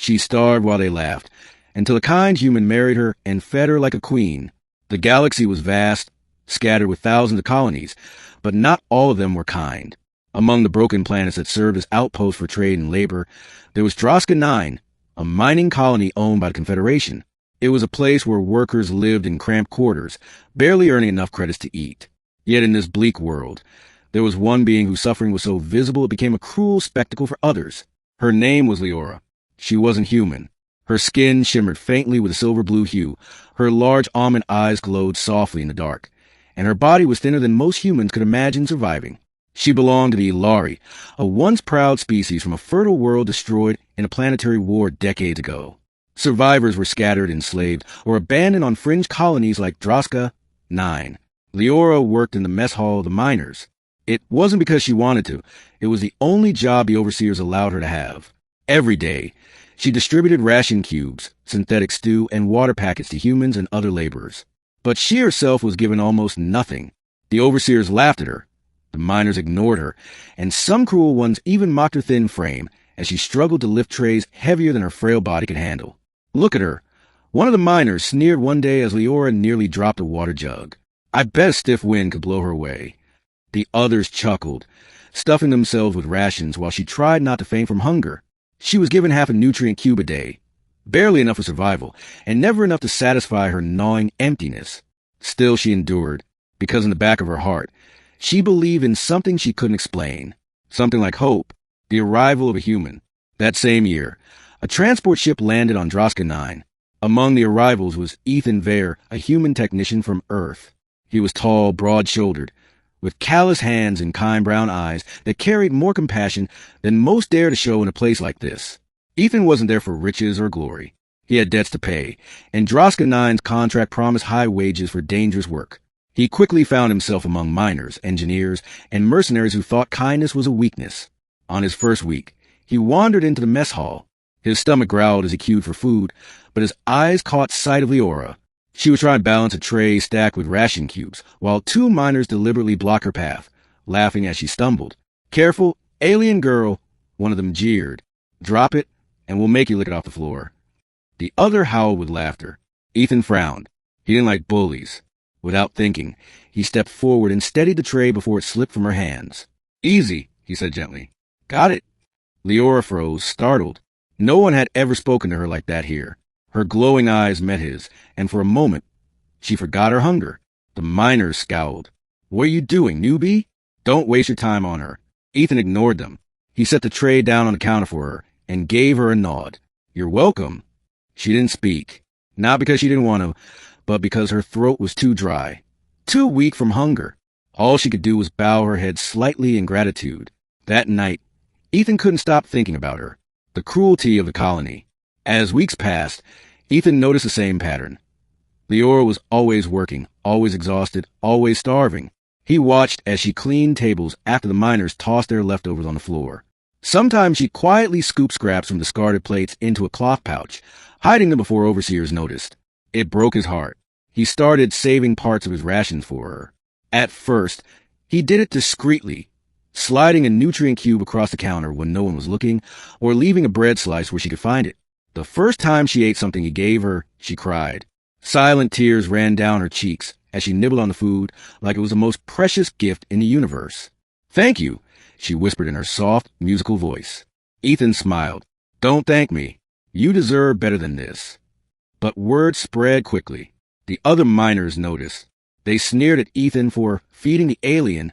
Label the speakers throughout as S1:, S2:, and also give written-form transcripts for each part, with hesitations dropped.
S1: She starved while they laughed, until a kind human married her and fed her like a queen. The galaxy was vast, scattered with thousands of colonies, but not all of them were kind. Among the broken planets that served as outposts for trade and labor, there was Droska 9, a mining colony owned by the Confederation. It was a place where workers lived in cramped quarters, barely earning enough credits to eat. Yet in this bleak world, there was one being whose suffering was so visible it became a cruel spectacle for others. Her name was Leora. She wasn't human. Her skin shimmered faintly with a silver-blue hue. Her large almond eyes glowed softly in the dark, and her body was thinner than most humans could imagine surviving. She belonged to the Ilari, a once proud species from a fertile world destroyed in a planetary war decades ago. Survivors were scattered, enslaved, or abandoned on fringe colonies like Droska 9. Leora worked in the mess hall of the miners. It wasn't because she wanted to. It was the only job the overseers allowed her to have. Every day, she distributed ration cubes, synthetic stew, and water packets to humans and other laborers. But she herself was given almost nothing. The overseers laughed at her. The miners ignored her, and some cruel ones even mocked her thin frame as she struggled to lift trays heavier than her frail body could handle. Look at her. One of the miners sneered one day as Leora nearly dropped a water jug. I bet a stiff wind could blow her away. The others chuckled, stuffing themselves with rations while she tried not to faint from hunger. She was given half a nutrient cube a day, barely enough for survival, and never enough to satisfy her gnawing emptiness. Still she endured, because in the back of her heart, she believed in something she couldn't explain. Something like hope, the arrival of a human. That same year, a transport ship landed on Droska 9. Among the arrivals was Ethan Vare, a human technician from Earth. He was tall, broad-shouldered, with callous hands and kind brown eyes that carried more compassion than most dare to show in a place like this. Ethan wasn't there for riches or glory. He had debts to pay, and Droska 9's contract promised high wages for dangerous work. He quickly found himself among miners, engineers, and mercenaries who thought kindness was a weakness. On his first week, he wandered into the mess hall. His stomach growled as he queued for food, but his eyes caught sight of Leora. She was trying to balance a tray stacked with ration cubes, while two miners deliberately blocked her path, laughing as she stumbled. "Careful, alien girl," one of them jeered. "Drop it, and we'll make you lick it off the floor." The other howled with laughter. Ethan frowned. He didn't like bullies. Without thinking, he stepped forward and steadied the tray before it slipped from her hands. "Easy," he said gently. "Got it." Leora froze, startled. No one had ever spoken to her like that here. Her glowing eyes met his, and for a moment, she forgot her hunger. The miners scowled. "What are you doing, newbie? Don't waste your time on her." Ethan ignored them. He set the tray down on the counter for her and gave her a nod. "You're welcome." She didn't speak, not because she didn't want to, but because her throat was too dry, too weak from hunger. All she could do was bow her head slightly in gratitude. That night, Ethan couldn't stop thinking about her, the cruelty of the colony. As weeks passed, Ethan noticed the same pattern. Leora was always working, always exhausted, always starving. He watched as she cleaned tables after the miners tossed their leftovers on the floor. Sometimes she quietly scooped scraps from discarded plates into a cloth pouch, hiding them before overseers noticed. It broke his heart. He started saving parts of his rations for her. At first, he did it discreetly, sliding a nutrient cube across the counter when no one was looking, or leaving a bread slice where she could find it. The first time she ate something he gave her, she cried. Silent tears ran down her cheeks as she nibbled on the food like it was the most precious gift in the universe. "Thank you," she whispered in her soft, musical voice. Ethan smiled. "Don't thank me. You deserve better than this." But word spread quickly. The other miners noticed. They sneered at Ethan for feeding the alien.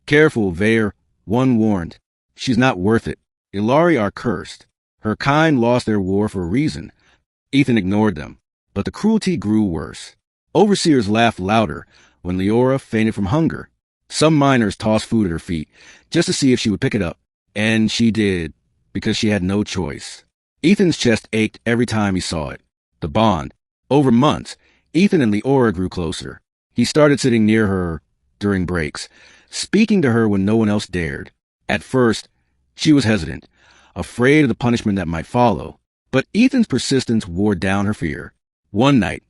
S1: "Careful, Vare," one warned. "She's not worth it. Ilari are cursed. Her kind lost their war for a reason." Ethan ignored them, but the cruelty grew worse. Overseers laughed louder when Leora fainted from hunger. Some miners tossed food at her feet just to see if she would pick it up, and she did, because she had no choice. Ethan's chest ached every time he saw it. The bond. Over months, Ethan and Leora grew closer. He started sitting near her during breaks, speaking to her when no one else dared. At first, she was hesitant, afraid of the punishment that might follow, but Ethan's persistence wore down her fear. One night,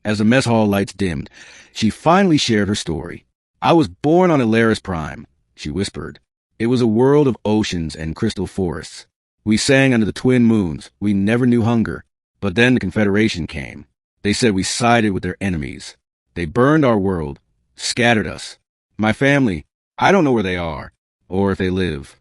S1: as the mess hall lights dimmed, she finally shared her story. "I was born on Alaris Prime," she whispered. "It was a world of oceans and crystal forests. We sang under the twin moons. We never knew hunger. But then the Confederation came. They said we sided with their enemies. They burned our world, scattered us. My family, I don't know where they are, or if they live.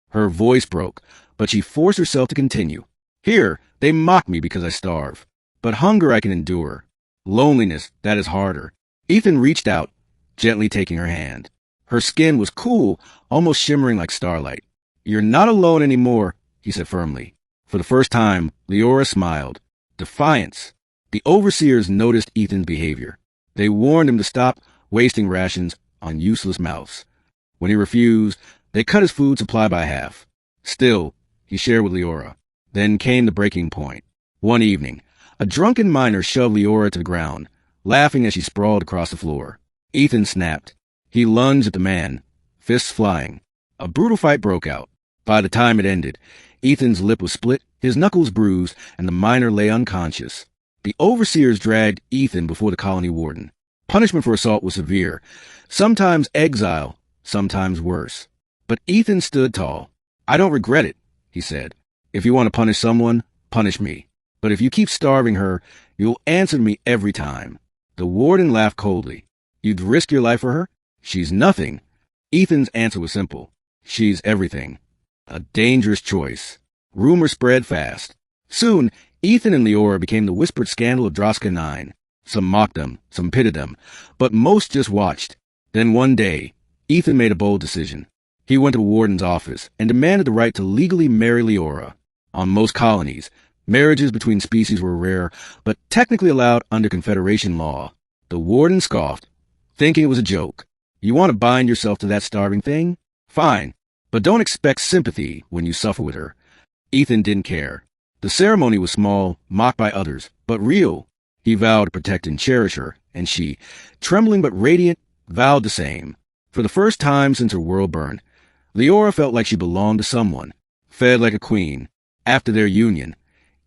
S1: Her voice broke, but she forced herself to continue. Here, they mock me because I starve. But hunger I can endure. Loneliness, that is harder. Ethan reached out, gently taking her hand. Her skin was cool, almost shimmering like starlight. You're not alone anymore, he said firmly. For the first time, Leora smiled. Defiance. The overseers noticed Ethan's behavior. They warned him to stop wasting rations on useless mouths. When he refused, they cut his food supply by half. Still, he shared with Leora. Then came the breaking point. One evening, a drunken miner shoved Leora to the ground, laughing as she sprawled across the floor. Ethan snapped. He lunged at the man, fists flying. A brutal fight broke out. By the time it ended, Ethan's lip was split, his knuckles bruised, and the miner lay unconscious. The overseers dragged Ethan before the colony warden. Punishment for assault was severe, sometimes exile, sometimes worse. But Ethan stood tall. I don't regret it, he said. If you want to punish someone, punish me. But if you keep starving her, you'll answer to me every time. The warden laughed coldly. You'd risk your life for her? She's nothing. Ethan's answer was simple. She's everything. A dangerous choice. Rumors spread fast. Soon, Ethan and Leora became the whispered scandal of Droska 9. Some mocked them, some pitied them, but most just watched. Then one day, Ethan made a bold decision. He went to the warden's office and demanded the right to legally marry Leora. On most colonies, marriages between species were rare, but technically allowed under Confederation law. The warden scoffed, thinking it was a joke. You want to bind yourself to that starving thing? Fine, but don't expect sympathy when you suffer with her. Ethan didn't care. The ceremony was small, mocked by others, but real. He vowed to protect and cherish her, and she, trembling but radiant, vowed the same. For the first time since her world burned, Leora felt like she belonged to someone, fed like a queen. After their union,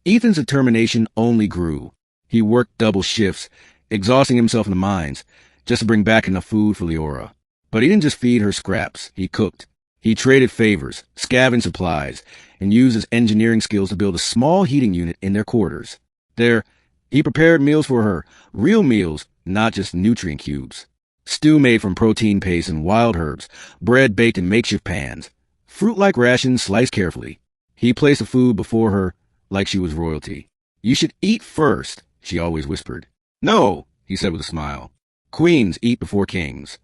S1: Ethan's determination only grew. He worked double shifts, exhausting himself in the mines, just to bring back enough food for Leora. But he didn't just feed her scraps, he cooked. He traded favors, scavenged supplies, and used his engineering skills to build a small heating unit in their quarters. There, he prepared meals for her, real meals, not just nutrient cubes. Stew made from protein paste and wild herbs, bread baked in makeshift pans, fruit-like rations sliced carefully. He placed the food before her like she was royalty. You should eat first, she always whispered. No, he said with a smile. Queens eat before kings.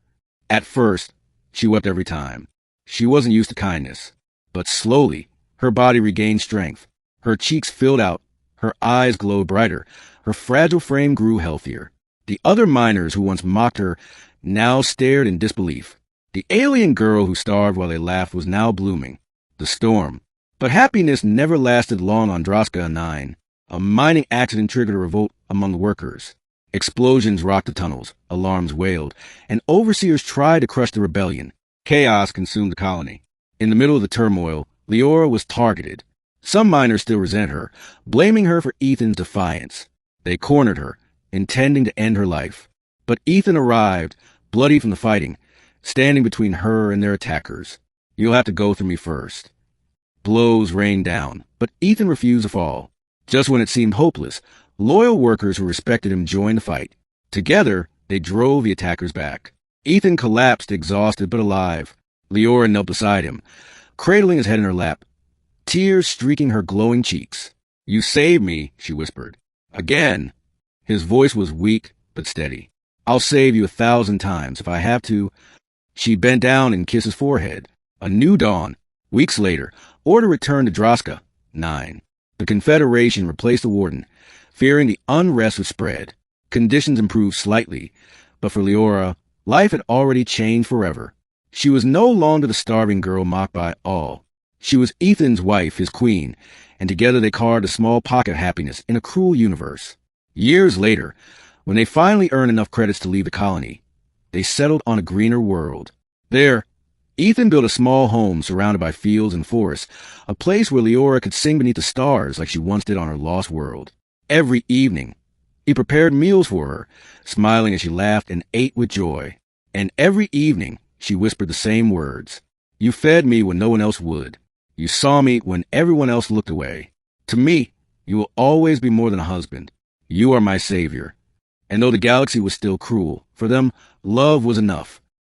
S1: At first, she wept every time. She wasn't used to kindness. But slowly, her body regained strength. Her cheeks filled out. Her eyes glowed brighter. Her fragile frame grew healthier. The other miners who once mocked her now stared in disbelief. The alien girl who starved while they laughed was now blooming. The storm. But happiness never lasted long on Droska 9. A mining accident triggered a revolt among the workers. Explosions rocked the tunnels, alarms wailed, and overseers tried to crush the rebellion. Chaos consumed the colony. In the middle of the turmoil, Leora was targeted. Some miners still resent her, blaming her for Ethan's defiance. They cornered her, intending to end her life. But Ethan arrived, bloody from the fighting, standing between her and their attackers. You'll have to go through me first. Blows rained down, but Ethan refused to fall. Just when it seemed hopeless, loyal workers who respected him joined the fight. Together, they drove the attackers back. Ethan collapsed, exhausted but alive. Leora knelt beside him, cradling his head in her lap, tears streaking her glowing cheeks. You saved me, she whispered. Again. His voice was weak but steady. I'll save you 1,000 times if I have to. She bent down and kissed his forehead. A new dawn. Weeks later, order returned to Droska 9. The Confederation replaced the warden, fearing the unrest would spread. Conditions improved slightly, but for Leora, life had already changed forever. She was no longer the starving girl mocked by all. She was Ethan's wife, his queen, and together they carved a small pocket of happiness in a cruel universe. Years later, when they finally earned enough credits to leave the colony, they settled on a greener world. There, Ethan built a small home surrounded by fields and forests, a place where Leora could sing beneath the stars like she once did on her lost world. Every evening, he prepared meals for her, smiling as she laughed and ate with joy. And every evening, she whispered the same words. You fed me when no one else would. You saw me when everyone else looked away. To me, you will always be more than a husband. You are my savior. And though the galaxy was still cruel, for them, love was enough.